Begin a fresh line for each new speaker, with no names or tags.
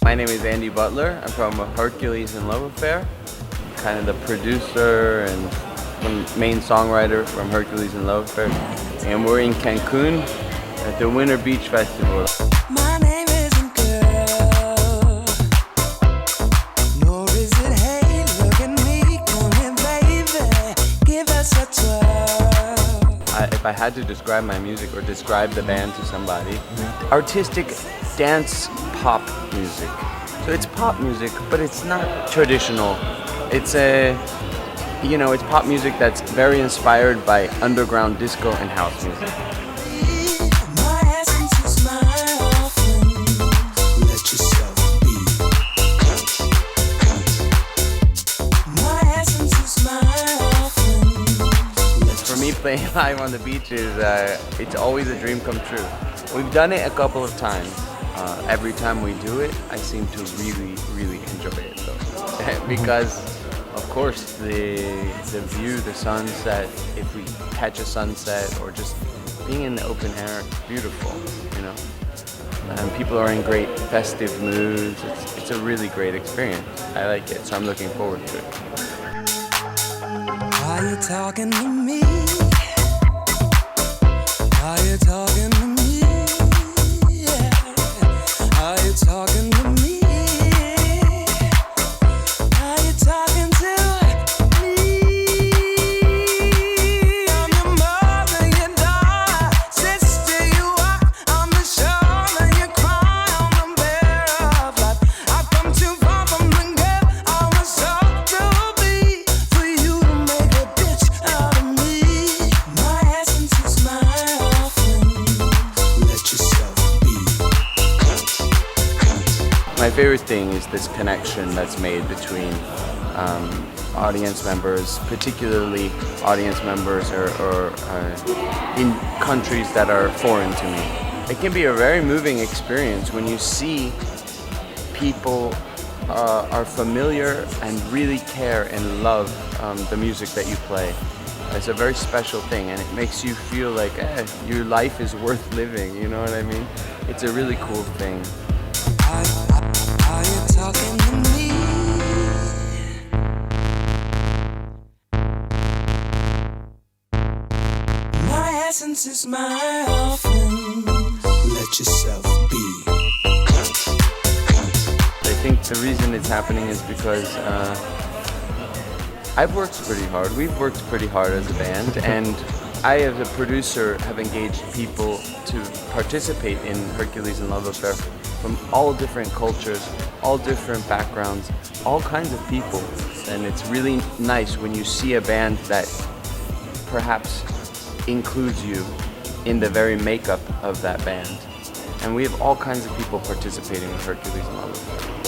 My name is Andy Butler. I'm from Hercules and Love Affair. I'm kind of the producer and main songwriter from Hercules and Love Affair. And we're in Cancun at the Winter Beach Festival.
My name isn't girl, nor is it hey, look at me, come here baby, give us a twirl.
If I had to describe my music or describe the band to somebody, artistic dance pop music. So it's pop music, but it's not traditional. It's it's pop music that's very inspired by underground disco and house music.
My essence is my offering, let yourself be. My essence is my offering.
For me, playing live on the beach is it's always a dream come true. We've done it a couple of times. Every time we do it, I seem to really enjoy it though. Because of course the view, the sunset, if we catch a sunset or just being in the open air, it's beautiful, you know. And people are in great festive moods. It's a really great experience. I like it, so I'm looking forward to it.
Are you talking to me? Are you talking to me? Yeah. Are you talking to me? Are you talking to me? I'm your mother, your daughter, sister, you are on the shoulder, you cry on the bear of life. I've come too far from the girl I was sold to be, for you to make a bitch out of me. My essence is my offering, let yourself be.
My favorite thing is this connection that's made between audience members, particularly audience members or in countries that are foreign to me. It can be a very moving experience when you see people are familiar and really care and love the music that you play. It's a very special thing, and it makes you feel like your life is worth living, you know what I mean? It's a really cool thing.
Are you talking to me? My essence is my offering, let yourself be.
I think the reason it's happening is because I've worked pretty hard. We've worked pretty hard as a band, and I, as a producer, have engaged people to participate in Hercules and Love Affair from all different cultures, all different backgrounds, all kinds of people. And it's really nice when you see a band that perhaps includes you in the very makeup of that band. And we have all kinds of people participating with Hercules and Love Affair.